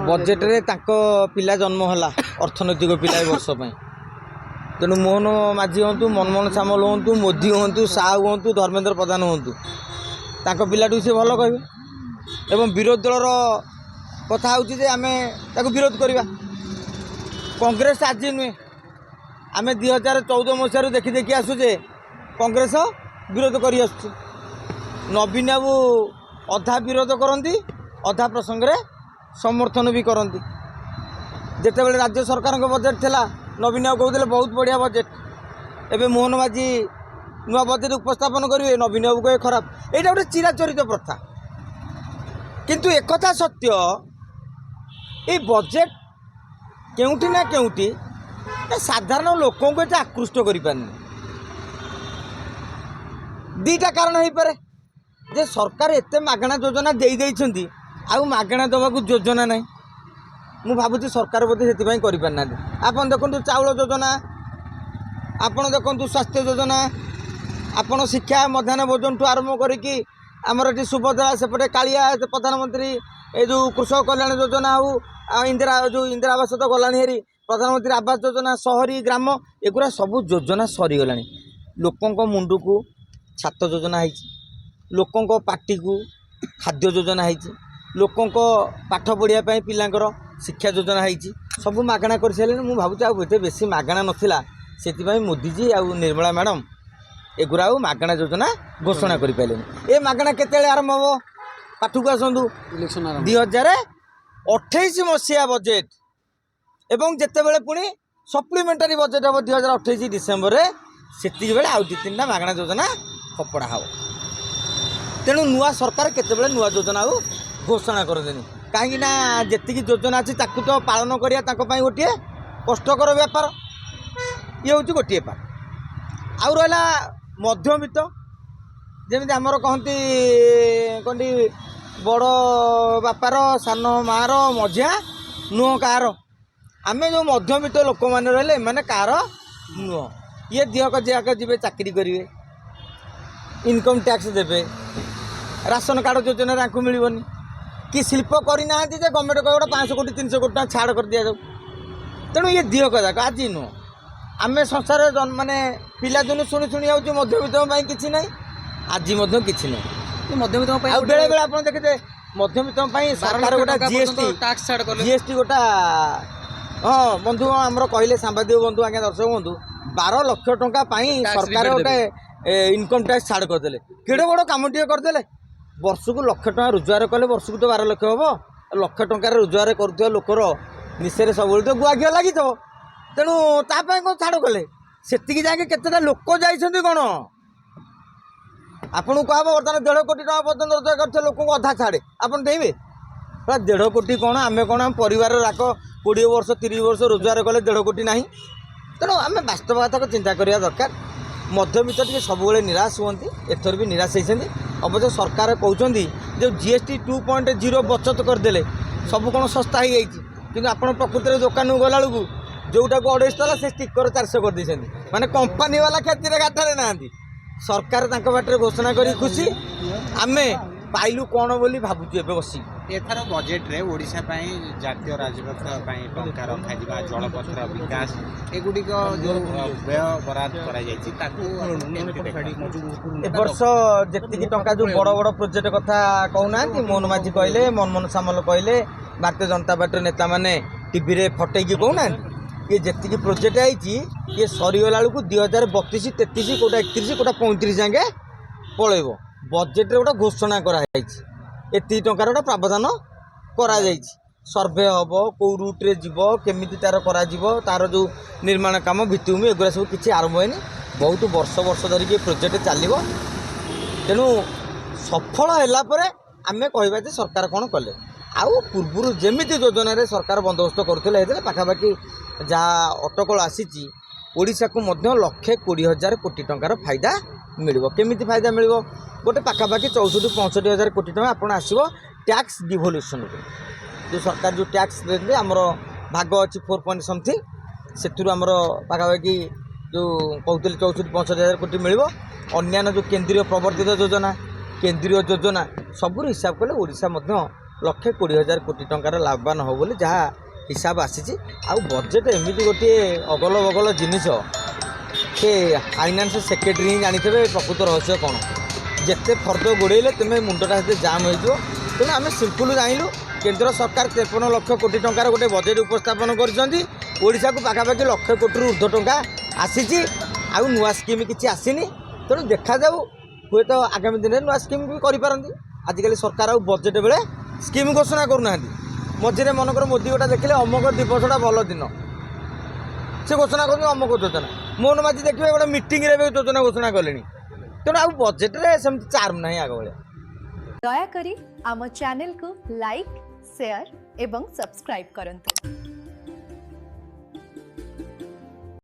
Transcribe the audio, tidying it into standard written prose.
Budget रे ताको पिला जन्म है अर्थनैतिक पिला वर्ष तेणु मोहन माझी हूँ मनमोहन सामल हूँ मोदी हूँ साहू हूँ धर्मेंद्र प्रधान हूँ ताको पिलाटू सी भल कहे एवं विरोधी दलर कथा हूँ आम विरोध करवा कांग्रेस आज नुहे आम 2014 मसीह देखी देखी आसुचे कांग्रेस विरोध कर नवीन बाबू अधा विरोध करती अधा प्रसंग रे समर्थन भी करती जिते बड़े राज्य सरकार बजेट थिला नवीन बाबू कहते बहुत बढ़िया बजेट एवं मोहन माझी नुआ बजेट उपस्थापन करेंगे नवीन बाबू कहे खराब यहाँ गोटे चिराचरित प्रथा किंतु एक सत्य ये बजेट केउठी ना केउठी साधारण लोकों को आकृष्ट कर दीटा कारण हो पारे जे सरकार एते मागणा योजना दे देइछंती आउ मागणा दबाकू योजना नहीं मु भावुची सरकार बोधे से करना आपन देखु चाउल योजना आपन देखु स्वास्थ्य योजना आपन शिक्षा मध्याह्न भोजन ठू आरंभ करिकी आमर ये सुभद्रा सेपटे कालिया प्रधानमंत्री ये जो कृषक कल्याण योजना हो इंदिरा जो इंदिरा आवास तो गलानी हेरी प्रधानमंत्री आवास योजना शहरी ग्राम एगुरा सब योजना सरीगला लोकों मुंडू को छात योजना है लोकों पार्टी को खाद्य योजना है लोकों पाठ पढ़ाई पिलांकर शिक्षा योजना है सब मागणा कर सारे मुझे भावुँ आते बेसी मागणा नाला से मोदीजी आ निर्मला मैडम एगुरा मागणा योजना घोषणा कर पारे ये मागणा केते आरंभ हम पाठक आसतु 2028 मसीहा बजेट एवं जिते बड़े पुणी सप्लीमेंटारी बजेट हम 2028 डिसेम्बर से आउ दी तीन मागणा योजना खपड़ा हम तेणु नुआ सरकार केते नुआ योजना घोषणा करदेनी कहीं जी योजना अच्छी तो पालन करने गोटे कष्टकर व्यापार ये हूँ गोटे पार्ट आउ रहा मध्यवित्त जमी आमर कहती कहती बड़ बापार सान मार मझिया नुह कार आम जो मध्यवित्त लोक मैंने रही मैंने कार नुह ये दिहक जाक जी चाकरी करेंगे इनकम टैक्स देवे राशन कार्ड योजना मिलनी कि शिल्प करना गवर्नमेंट कह गोटे 500 कोटी 300 कोटी टाँग छाड़ कर दि जाऊ तेणु ये दिहक जाक आज नुह आम संसार मानने पिला दिन शुणी शुणी जाऊँ मध्यवित्त किसी ना आज कि ना मध्यमित बेले बेले आप देखते मध्यमित सरकार गोटा जीएसटी गोटा हाँ बंधु आमर कहले सांबादिक बंधु आज्ञा दर्शक बंधु 12 लाख टंका सरकार गोटे इनकम टैक्स छाड़ करदे केड़े बड़ कम टे करदे वर्ष को लाख टका रोजगार कले वर्ष को तो 12 लाख हम लाख टंकार रोजगार करुवा लोकर निशे सब तो गुआ घिया लगी तेणु तापाई कौन छाड़ कले से जाके केतेटा लोक जाइछन्ति कौन आपन को कह बर्तमान 1.5 कोटी टका पर्यटन रोजगार करते लोक अधा छाड़े आपन देवे 1.5 कोटी कौन आम कौन आम परिवार राक 20 वर्ष 30 वर्ष रोजगार कले 1.5 कोटी ना तेणु आम बास्तवता को चिंता करवा दरकार मध्यवित्त टे सब निराश हुंती एथर भी निराश होती अवश्य सरकार कहते जो जीएसटी 2.0 बचत करदे सब कौन सस्ता हो जाए कि आप प्रकृति दुकान गला बेलू जोटा को 250 तला से स्टिकर 400 कर देते माने कंपनी वाला क्षति गाठारे ना सरकार बाटर घोषणा करी खुशी आमे पाइलु कौन बोली भावुँ ए बस एथर बजेट रे ओडिशा पई जातीय राजपथ पई टंका रखा जिबा जलपथर विकास एगुडी को जो व्यय बराद करा जायछि ताकू ए वर्ष जेतिकी टंका जो बड़ बड़ प्रोजेक्ट कथा कहूना मोहन माझी कहले मनमोहन सामल कहले भारतीय जनता पार्टी नेता माने टीवी रे फटेकी कहूना ये जी प्रोजेक्ट आई ये सरीगला बेलू 2032 33 कोटा 31 कोटा 35 जाए पलैब बजेट गोटे घोषणा कराई एति टंकार गोटे प्रावधान करा सर्वे हम कौ रूट्रे जीव केमी तार तार जो निर्माण काम भित्तिभूमि एगुरा सब किसी आरंभ होनी बहुत वर्ष वर्ष धरिकी प्रोजेक्ट चलो तेणु सफल है आम कह सरकार कौन कले आउ पूर्व जमी योजन सरकार बंदोबस्त करुले पाखापाखि जहाँ अटकल आसी ओडिशा को मध्य 1,20,000 कोटी टंकार फायदा मिल केमी फायदा मिल गोटे पाखापाखि 64-65 हज़ार कोटी टका आपड़ आसो टैक्स डिवोल्यूशन जो सरकार जो टैक्स देते आमर भाग अच्छी 4 पॉइंट समथिंग से पाखापाखि जो कहते 64-65 हज़ार कोटी मिल अन्य जो केंद्रीय प्रवर्तित योजना केंद्रीय योजना सबूर हिसाब कले ओडिशा 1,20,000 कोटी टंकार लाभवान हो बोली जहाँ हिसाब आसी आउ बजेट एमती गोटे अगल बगल जिनिस से फाइनान्स सेक्रेटरी ही जानी थे प्रकृत रहस्य कौन जिते फर्द गोड़े तुम्हें मुंडटा से जाम हो तेणु आम सिंपल जाइलु केंद्र सरकार 53 लाख कोटी टंकार गोटे बजेट उपस्थापन करशा को पाखापाखि 1,00,000 कोटी ऊर्ध्व टंका आसी आउ नुआ स्कीम किसी आसीनी तेणु देखा जाऊ हुए तो आगामी दिन में नुआ स्कीम भी करें आजिकल सरकार आउ बजेट बेले स्कीम घोषणा करूना मझे मनकर मोदी गोटा देखिले अमक दिवसटा भल दिन से घोषणा कर अमक योजना मोहन माझी देखिए गोटे मीटिंग रे योजना घोषणा कले तेणु आउ बजेट रे सेमती चार्म ना आग भाया दयाकरी आम चैनल को लाइक शेयर एवं सब्सक्राइब करंतु।